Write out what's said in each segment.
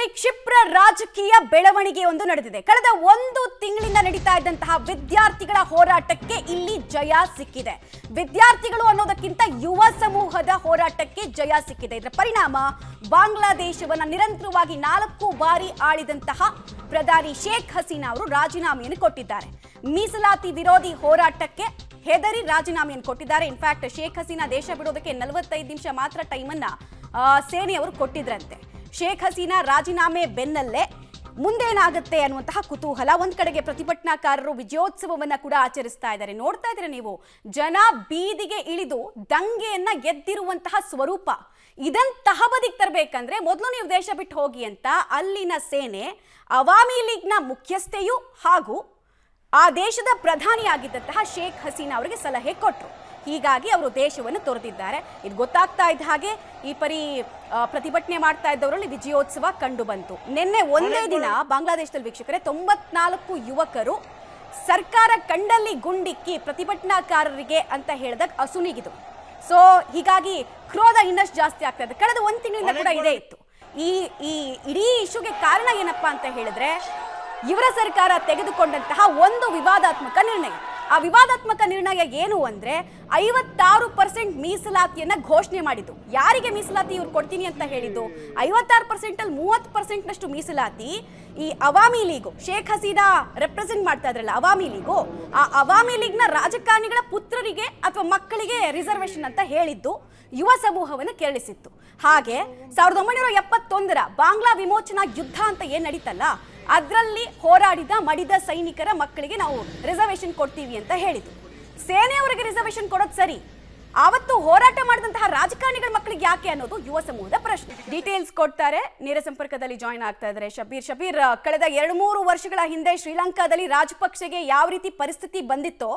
ಬಾಂಗ್ಲಾದೇಶದಲ್ಲಿ ಕ್ಷಿಪ್ರ ರಾಜಕೀಯ ಬೆಳವಣಿಗೆಯೊಂದು ನಡೆದಿದೆ. ಕಳೆದ ಒಂದು ತಿಂಗಳಿಂದ ನಡೀತಾ ಇದ್ದಂತಹ ವಿದ್ಯಾರ್ಥಿಗಳ ಹೋರಾಟಕ್ಕೆ ಇಲ್ಲಿ ಜಯ ಸಿಕ್ಕಿದೆ. ವಿದ್ಯಾರ್ಥಿಗಳು ಅನ್ನೋದಕ್ಕಿಂತ ಯುವ ಸಮೂಹದ ಹೋರಾಟಕ್ಕೆ ಜಯ ಸಿಕ್ಕಿದೆ. ಇದರ ಪರಿಣಾಮ ಬಾಂಗ್ಲಾದೇಶವನ್ನ ನಿರಂತರವಾಗಿ 4 ಬಾರಿ ಆಳಿದಂತಹ ಪ್ರಧಾನಿ ಶೇಖ್ ಹಸೀನಾ ಅವರು ರಾಜೀನಾಮೆಯನ್ನು ಕೊಟ್ಟಿದ್ದಾರೆ. ಮೀಸಲಾತಿ ವಿರೋಧಿ ಹೋರಾಟಕ್ಕೆ ಹೆದರಿ ರಾಜೀನಾಮೆಯನ್ನು ಕೊಟ್ಟಿದ್ದಾರೆ. ಇನ್ಫ್ಯಾಕ್ಟ್ ಶೇಖ್ ಹಸೀನಾ ದೇಶ ಬಿಡೋದಕ್ಕೆ 45 ನಿಮಿಷ ಮಾತ್ರ ಟೈಮನ್ನ ಸೇನೆಯವರು ಕೊಟ್ಟಿದ್ರಂತೆ. ಶೇಖ್ ಹಸೀನಾ ರಾಜೀನಾಮೆ ಬೆನ್ನಲ್ಲೇ ಮುಂದೇನಾಗುತ್ತೆ ಅನ್ನುವಂತಹ ಕುತೂಹಲ. ಒಂದ್ ಕಡೆಗೆ ಪ್ರತಿಭಟನಾಕಾರರು ವಿಜಯೋತ್ಸವವನ್ನ ಕೂಡ ಆಚರಿಸ್ತಾ ಇದ್ದಾರೆ. ನೋಡ್ತಾ ಇದ್ರೆ ನೀವು, ಜನ ಬೀದಿಗೆ ಇಳಿದು ದಂಗೆಯನ್ನ ಎದ್ದಿರುವಂತಹ ಸ್ವರೂಪ. ಇದನ್ನ ತಹಬದಿಗೆ ತರಬೇಕಂದ್ರೆ ಮೊದಲು ನೀವು ದೇಶ ಬಿಟ್ಟು ಹೋಗಿ ಅಂತ ಅಲ್ಲಿನ ಸೇನೆ ಅವಾಮಿ ಲೀಗ್ನ ಮುಖ್ಯಸ್ಥೆಯೂ ಹಾಗೂ ಆ ದೇಶದ ಪ್ರಧಾನಿಯಾಗಿದ್ದಂತಹ ಶೇಖ್ ಹಸೀನಾ ಅವರಿಗೆ ಸಲಹೆ ಕೊಟ್ಟರು. ಹೀಗಾಗಿ ಅವರು ದೇಶವನ್ನು ತೊರೆದಿದ್ದಾರೆ. ಇದು ಗೊತ್ತಾಗ್ತಾ ಇದ್ದ ಹಾಗೆ ಈ ಪರಿ ಪ್ರತಿಭಟನೆ ಮಾಡ್ತಾ ಇದ್ದವರಲ್ಲಿ ವಿಜಯೋತ್ಸವ ಕಂಡು ಬಂತು. ನಿನ್ನೆ ಒಂದೇ ದಿನ ಬಾಂಗ್ಲಾದೇಶದಲ್ಲಿ ವೀಕ್ಷಕರೇ 94 ಯುವಕರು ಸರ್ಕಾರ ಕಂಡಲ್ಲಿ ಗುಂಡಿಕ್ಕಿ ಪ್ರತಿಭಟನಾಕಾರರಿಗೆ ಅಂತ ಹೇಳಿದಾಗ ಅಸುನೀಗಿದ್ರು. ಸೊ ಹೀಗಾಗಿ ಕ್ರೋಧ ಇನ್ನಷ್ಟು ಜಾಸ್ತಿ ಆಗ್ತಾ ಇದೆ. ಕಳೆದ ಒಂದು ತಿಂಗಳಿಂದ ಕೂಡ ಇದೇ ಇತ್ತು. ಈ ಇಡೀ ಇಶ್ಯೂಗೆ ಕಾರಣ ಏನಪ್ಪಾ ಅಂತ ಹೇಳಿದ್ರೆ, ಇವರ ಸರ್ಕಾರ ತೆಗೆದುಕೊಂಡಂತಹ ಒಂದು ವಿವಾದಾತ್ಮಕ ನಿರ್ಣಯ. ಆ ವಿವಾದಾತ್ಮಕ ನಿರ್ಣಯ ಏನು ಅಂದ್ರೆ 56% ಮೀಸಲಾತಿಯನ್ನ ಘೋಷಣೆ ಮಾಡಿದ್ದು. ಯಾರಿಗೆ ಮೀಸಲಾತಿ ಇವ್ರು ಕೊಡ್ತೀನಿ ಅಂತ ಹೇಳಿದ್ದು? 56% ಅಲ್ಲಿ 30% ನಷ್ಟು ಮೀಸಲಾತಿ ಈ ಅವಾಮಿ ಲೀಗು, ಶೇಖ್ ಹಸೀನಾ ರೆಪ್ರೆಸೆಂಟ್ ಮಾಡ್ತಾ ಇದ್ರಲ್ಲ ಅವಾಮಿ ಲೀಗು, ಆ ಅವಾಮಿ ಲೀಗ್ನ ರಾಜಕಾರಣಿಗಳ ಪುತ್ರರಿಗೆ ಅಥವಾ ಮಕ್ಕಳಿಗೆ ರಿಸರ್ವೇಶನ್ ಅಂತ ಹೇಳಿದ್ದು ಯುವ ಸಮೂಹವನ್ನು ಕೇಳಿಸಿತ್ತು. ಹಾಗೆ 1971ರ ಬಾಂಗ್ಲಾ ವಿಮೋಚನಾ ಯುದ್ಧ ಅಂತ ಏನ್ ನಡೀತಲ್ಲ, ಅದರಲ್ಲಿ ಹೋರಾಡಿದ ಮಡಿದ ಸೈನಿಕರ ಮಕ್ಕಳಿಗೆ ನಾವು ರಿಸರ್ವೇಶನ್ ಕೊಡ್ತೀವಿ ಅಂತ ಹೇಳಿದ್ರು. ಸೇನೆಯವರಿಗೆ ರಿಸರ್ವೇಶನ್ ಕೊಡೋದು ಸರಿ, ಆವತ್ತು ಹೋರಾಟ ಮಾಡಿದಂತಹ ರಾಜಕಾರಣಿಗಳ ಮಕ್ಕಳಿಗೆ ಯಾಕೆ ಅನ್ನೋದು ಯುವ ಸಮೂಹದ ಪ್ರಶ್ನೆ. ಡೀಟೇಲ್ಸ್ ಕೊಡ್ತಾರೆ, ನೇರ ಸಂಪರ್ಕದಲ್ಲಿ ಜಾಯಿನ್ ಆಗ್ತಾ ಇದ್ದಾರೆ ಶಬೀರ್. ಕಳೆದ 2-3 ವರ್ಷಗಳ ಹಿಂದೆ ಶ್ರೀಲಂಕಾದಲ್ಲಿ ರಾಜಪಕ್ಸೆಗೆ ಯಾವ ರೀತಿ ಪರಿಸ್ಥಿತಿ ಬಂದಿತ್ತೋ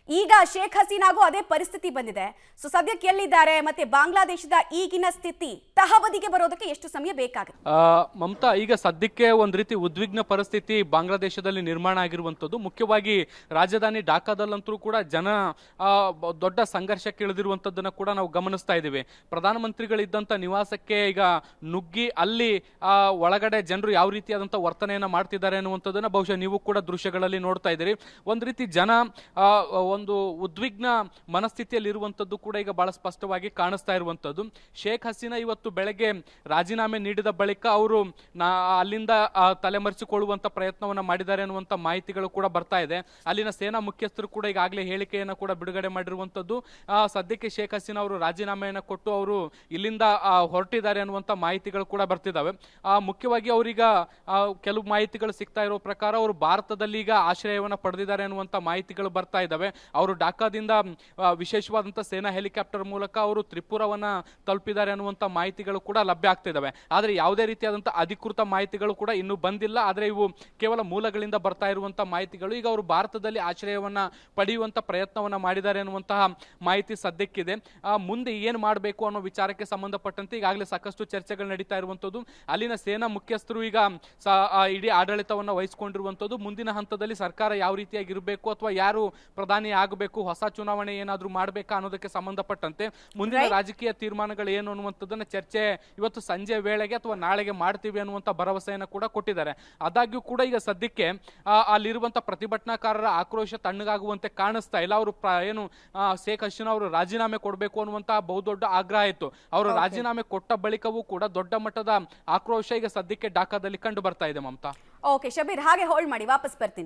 ಈಗ ಶೇಖ್ ಹಸೀನಾಗೂ ಅದೇ ಪರಿಸ್ಥಿತಿ ಬಂದಿದೆ. ಸೊ ಸದ್ಯಕ್ಕೆ ಎಲ್ಲಿದ್ದಾರೆ, ಮತ್ತೆ ಬಾಂಗ್ಲಾದೇಶದ ಈಗಿನ ಸ್ಥಿತಿ ತಹಬದಿಗೆ ಬರೋದಕ್ಕೆ ಎಷ್ಟು ಸಮಯ ಬೇಕಾಗುತ್ತೆ? ಮಮತಾ, ಈಗ ಸದ್ಯಕ್ಕೆ ಒಂದ್ ರೀತಿ ಉದ್ವಿಗ್ನ ಪರಿಸ್ಥಿತಿ ಬಾಂಗ್ಲಾದೇಶದಲ್ಲಿ ನಿರ್ಮಾಣ ಆಗಿರುವಂತದ್ದು. ಮುಖ್ಯವಾಗಿ ರಾಜಧಾನಿ ಢಾಕಾದಲ್ಲಂತೂ ಕೂಡ ಜನ ದೊಡ್ಡ ಸಂಘರ್ಷಕ್ಕೆ ಇಳಿದಿರುವಂತದ್ದನ್ನ ಕೂಡ ನಾವು ಗಮನಿಸ್ತಾ ಇದ್ದೀವಿ. ಪ್ರಧಾನಮಂತ್ರಿಗಳಿದ್ದಂತ ನಿವಾಸಕ್ಕೆ ಈಗ ನುಗ್ಗಿ ಅಲ್ಲಿ ಒಳಗಡೆ ಜನರು ಯಾವ ರೀತಿಯಾದಂತ ವರ್ತನೆಯನ್ನ ಮಾಡ್ತಿದ್ದಾರೆ ಅನ್ನುವಂಥದ್ದನ್ನ ಬಹುಶಃ ನೀವು ಕೂಡ ದೃಶ್ಯಗಳಲ್ಲಿ ನೋಡ್ತಾ ಇದ್ದೀರಿ. ಒಂದ್ ರೀತಿ ಜನ ಒಂದು ಉದ್ವಿಗ್ನ ಮನಸ್ಥಿತಿಯಲ್ಲಿ ಇರುವಂತದ್ದು ಕೂಡ ಈಗ ಬಹಳ ಸ್ಪಷ್ಟವಾಗಿ ಕಾಣಿಸ್ತಾ ಇರುವಂತದ್ದು. ಶೇಖ್ ಹಸೀನಾ ಇವತ್ತು ಬೆಳಗ್ಗೆ ರಾಜೀನಾಮೆ ನೀಡಿದ ಬಳಿಕ ಅವರು ಅಲ್ಲಿಂದ ತಲೆಮರೆಸಿಕೊಳ್ಳುವಂತ ಪ್ರಯತ್ನವನ್ನ ಮಾಡಿದ್ದಾರೆ ಅನ್ನುವಂತ ಮಾಹಿತಿಗಳು ಕೂಡ ಬರ್ತಾ ಇದೆ. ಅಲ್ಲಿನ ಸೇನಾ ಮುಖ್ಯಸ್ಥರು ಕೂಡ ಈಗಾಗಲೇ ಹೇಳಿಕೆಯನ್ನ ಕೂಡ ಬಿಡುಗಡೆ ಮಾಡಿರುವಂತದ್ದು. ಸದ್ಯಕ್ಕೆ ಶೇಖ್ ಹಸೀನಾ ಅವರು ರಾಜೀನಾಮೆಯನ್ನ ಕೊಟ್ಟು ಅವರು ಇಲ್ಲಿಂದ ಹೊರಟಿದ್ದಾರೆ ಅನ್ನುವಂತ ಮಾಹಿತಿಗಳು ಕೂಡ ಬರ್ತಿದ್ದಾವೆ. ಮುಖ್ಯವಾಗಿ ಅವರೀಗ ಕೆಲವು ಮಾಹಿತಿಗಳು ಸಿಗ್ತಾ ಇರೋ ಪ್ರಕಾರ ಅವರು ಭಾರತದಲ್ಲಿ ಈಗ ಆಶ್ರಯವನ್ನ ಪಡೆದಿದ್ದಾರೆ ಅನ್ನುವಂತ ಮಾಹಿತಿಗಳು ಬರ್ತಾ ಇದ್ದಾವೆ. ಅವರು ಢಾಕಾದಿಂದ ವಿಶೇಷವಾದಂತಹ ಸೇನಾ ಹೆಲಿಕಾಪ್ಟರ್ ಮೂಲಕ ಅವರು ತ್ರಿಪುರವನ್ನ ತಲುಪಿದ್ದಾರೆ ಅನ್ನುವಂತ ಮಾಹಿತಿಗಳು ಕೂಡ ಲಭ್ಯ ಆಗ್ತಾ ಇದಾವೆ. ಆದ್ರೆ ಯಾವುದೇ ರೀತಿಯಾದಂತಹ ಅಧಿಕೃತ ಮಾಹಿತಿಗಳು ಕೂಡ ಇನ್ನೂ ಬಂದಿಲ್ಲ. ಆದ್ರೆ ಇವು ಕೇವಲ ಮೂಲಗಳಿಂದ ಬರ್ತಾ ಇರುವಂತಹ ಮಾಹಿತಿಗಳು. ಈಗ ಅವರು ಭಾರತದಲ್ಲಿ ಆಶ್ರಯವನ್ನ ಪಡೆಯುವಂತ ಪ್ರಯತ್ನವನ್ನ ಮಾಡಿದ್ದಾರೆ ಅನ್ನುವಂತಹ ಮಾಹಿತಿ ಸದ್ಯಕ್ಕಿದೆ. ಮುಂದೆ ಏನ್ ಮಾಡಬೇಕು ಅನ್ನೋ ವಿಚಾರಕ್ಕೆ ಸಂಬಂಧಪಟ್ಟಂತೆ ಈಗಾಗಲೇ ಸಾಕಷ್ಟು ಚರ್ಚೆಗಳು ನಡೀತಾ ಇರುವಂತದ್ದು. ಅಲ್ಲಿನ ಸೇನಾ ಮುಖ್ಯಸ್ಥರು ಈಗ ಇಡೀ ಆಡಳಿತವನ್ನ ವಹಿಸಿಕೊಂಡಿರುವಂತದ್ದು. ಮುಂದಿನ ಹಂತದಲ್ಲಿ ಸರ್ಕಾರ ಯಾವ ರೀತಿಯಾಗಿ ಇರಬೇಕು ಅಥವಾ ಯಾರು ಪ್ರಧಾನಿ ಆಗಬೇಕು, ಹೊಸ ಚುನಾವಣೆ ಏನಾದ್ರೂ ಮಾಡಬೇಕಾ ಅನ್ನೋದಕ್ಕೆ ಸಂಬಂಧಪಟ್ಟಂತೆ ಮುಂದಿನ ರಾಜಕೀಯ ತೀರ್ಮಾನಗಳು ಏನು ಅನ್ನುವಂಥದ್ದನ್ನ ಚರ್ಚೆ ಇವತ್ತು ಸಂಜೆ ವೇಳೆಗೆ ಅಥವಾ ನಾಳೆಗೆ ಮಾಡ್ತೀವಿ ಅನ್ನುವಂತ ಭರವಸೆಯನ್ನು ಕೂಡ ಕೊಟ್ಟಿದ್ದಾರೆ. ಆದಾಗ್ಯೂ ಕೂಡ ಈಗ ಸದ್ಯಕ್ಕೆ ಅಲ್ಲಿರುವಂತ ಪ್ರತಿಭಟನಾಕಾರರ ಆಕ್ರೋಶ ತಣ್ಣಗಾಗುವಂತೆ ಕಾಣಿಸ್ತಾ ಇಲ್ಲ. ಅವರು ಏನು ಶೇಖ್ ಹಸೀನಾ ಅವರು ರಾಜೀನಾಮೆ ಕೊಡಬೇಕು ಅನ್ನುವಂತಹ ಬಹುದೊಡ್ಡ ಆಗ್ರಹ ಇತ್ತು. ಅವರು ರಾಜೀನಾಮೆ ಕೊಟ್ಟ ಬಳಿಕವೂ ಕೂಡ ದೊಡ್ಡ ಮಟ್ಟದ ಆಕ್ರೋಶ ಈಗ ಸದ್ಯಕ್ಕೆ ಢಾಕಾದಲ್ಲಿ ಕಂಡು ಬರ್ತಾ ಇದೆ. ಮಮತಾ, ಓಕೆ ಶಬೀರ್, ಹಾಗೆ ಹೋಲ್ಡ್ ಮಾಡಿ, ವಾಪಸ್ ಬರ್ತೀನಿ.